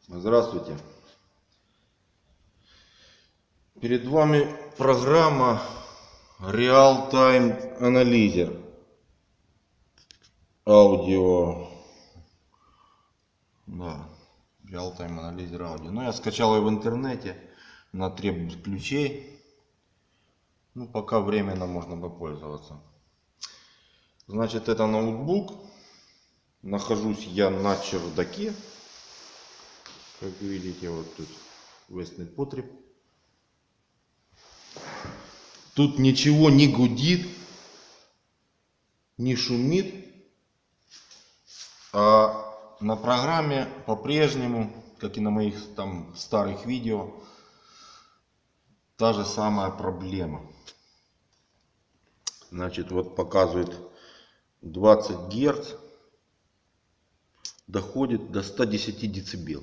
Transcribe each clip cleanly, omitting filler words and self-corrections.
Здравствуйте. Перед вами программа Real Time Analyzer. Аудио. Да, Real Time Analyzer аудио. Ну, я скачал ее в интернете на требования ключей. Ну, пока временно можно попользоваться. Значит, это ноутбук. Нахожусь я на чердаке. Как видите, вот тут вестный потреб. Тут ничего не гудит, не шумит. А на программе по-прежнему, как и на моих там старых видео, та же самая проблема. Значит, вот показывает 20 Гц, доходит до 110 дБ.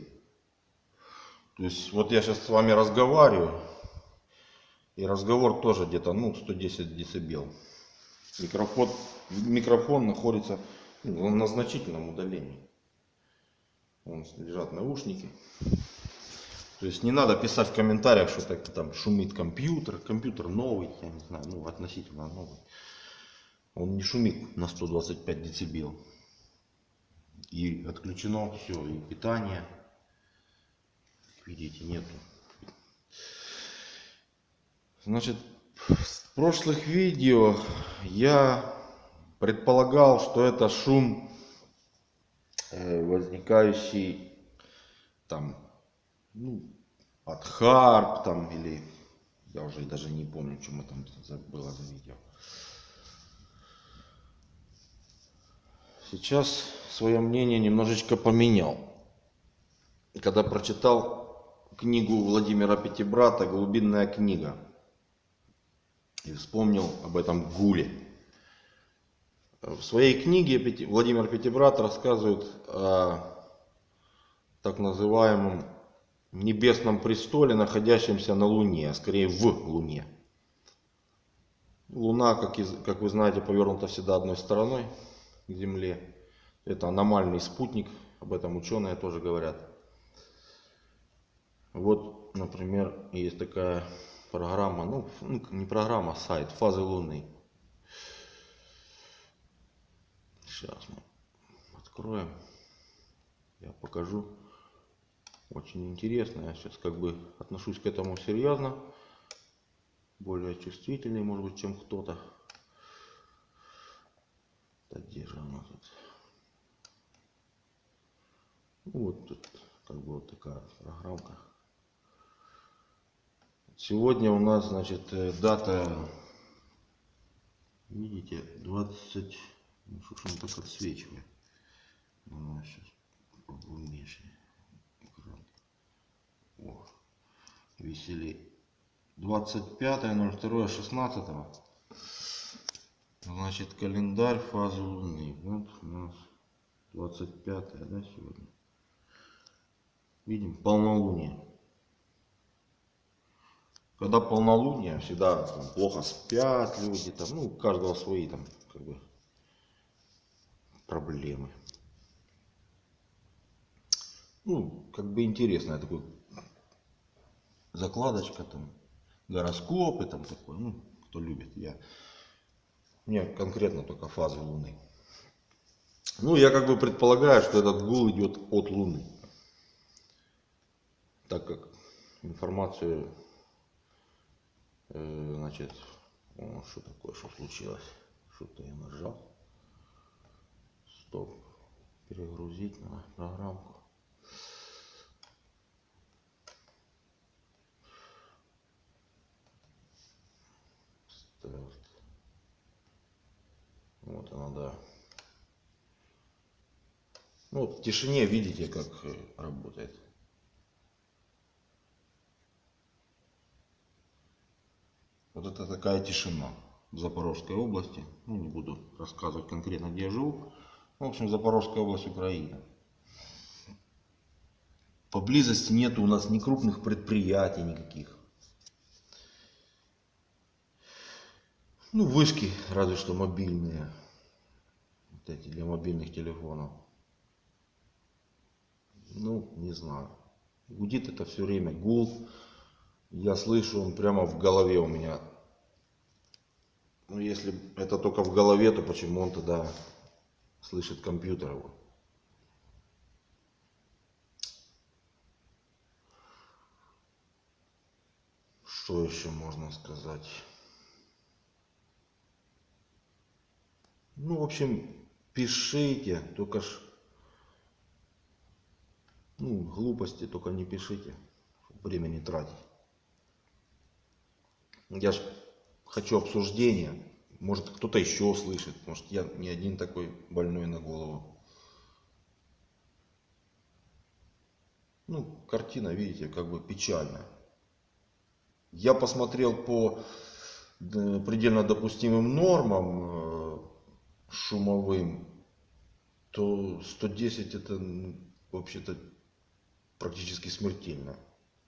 То есть вот я сейчас с вами разговариваю, и разговор тоже где-то 110 дБ. Микрофон находится на значительном удалении. Вон лежат наушники. То есть не надо писать в комментариях, что так там шумит компьютер. Компьютер новый, я не знаю, относительно новый. Он не шумит на 125 дБ. И отключено все, и питание. Видите, нету. Значит, в прошлых видео я предполагал, что это шум, возникающий там, от харп там, или я уже даже не помню, что мы там было за видео. Сейчас свое мнение немножечко поменял. Когда прочитал книгу Владимира Пятибрата «Глубинная книга» и вспомнил об этом гуле. В своей книге Владимир Пятибрат рассказывает о так называемом небесном престоле, находящемся на Луне, а скорее в Луне. Луна, как вы знаете, повернута всегда одной стороной к Земле. Это аномальный спутник, об этом ученые тоже говорят. Вот, например, есть такая программа, не программа, а сайт «Фазы Луны». Сейчас мы откроем, я покажу. Очень интересно, я сейчас как бы отношусь к этому серьезно, более чувствительный, может быть, чем кто-то. Так, где же она тут? Вот тут как бы вот такая программка. Сегодня у нас, значит, дата, видите, 20, что ж он так отсвечивает. Сейчас поумнейший экран. О, веселей. 25.02.16. Значит, календарь фазы Луны. Вот у нас 25, да, сегодня. Видим полнолуние. Когда полнолуние, всегда там плохо спят люди, там, у каждого свои там как бы проблемы. Как бы интересная такой закладочка, там гороскопы, там такой, кто любит. Мне конкретно только фазы Луны. Я как бы предполагаю, что этот гул идет от Луны, так как информацию, значит, что такое, что случилось, что-то я нажал, стоп, перегрузить на программку. Старт. Вот она, да. В тишине видите, как работает. Вот это такая тишина в Запорожской области. Не буду рассказывать конкретно, где я живу. В общем, Запорожская область, Украина. Поблизости нету у нас ни крупных предприятий никаких. Вышки, разве что мобильные. Вот эти для мобильных телефонов. Не знаю. Гудит это все время, гул. Я слышу, он прямо в голове у меня. Ну, если это только в голове, то почему он тогда слышит компьютер его? Что еще можно сказать? Ну, в общем, пишите, только ж, ну, глупости только не пишите, время не тратить. Я ж хочу обсуждения, может кто-то еще слышит, может я не один такой больной на голову. Ну, картина, видите, как бы печальная. Я посмотрел по предельно допустимым нормам шумовым, то 110 это вообще-то практически смертельно.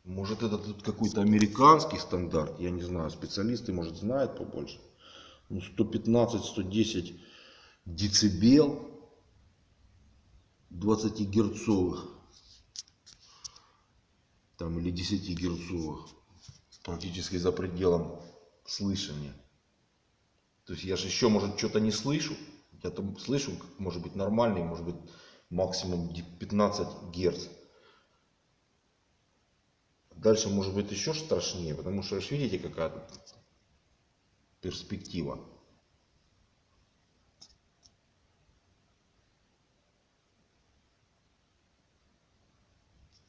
Может это тут какой-то американский стандарт, я не знаю, специалисты, может, знают побольше. Ну, 115-110 децибел 20 герцовых, там, или 10 герцовых, практически за пределом слышания. То есть я же еще, может, что-то не слышу. Я там слышу, может быть, нормальный, может быть, максимум 15 герц. Дальше может быть еще страшнее, потому что, видите, какая тут перспектива.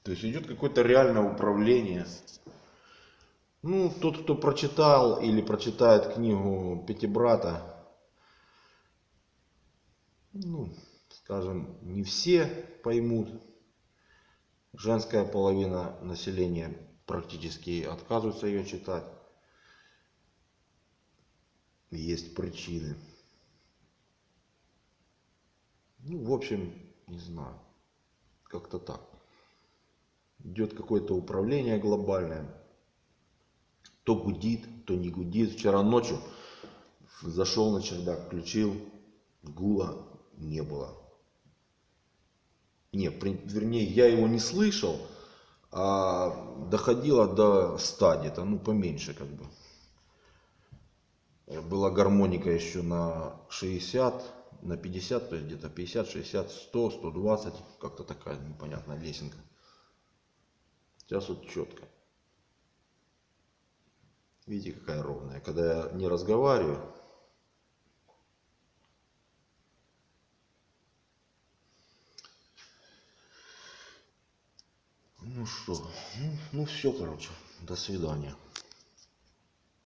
То есть идет какое-то реальное управление. Ну, тот, кто прочитал или прочитает книгу Пятибрата, ну, скажем, не все поймут. Женская половина населения практически отказывается ее читать. Есть причины. Ну, в общем, не знаю. Как-то так. Идет какое-то управление глобальное. То гудит, то не гудит. Вчера ночью зашел на чердак, включил, гула не было. Не, вернее, я его не слышал, а доходило до 100 где-то, ну поменьше как бы. Была гармоника еще на 60, на 50, то есть где-то 50, 60, 100, 120, как-то такая непонятная лесенка. Сейчас вот четко. Видите, какая ровная. Когда я не разговариваю, ну что, ну все, короче, до свидания.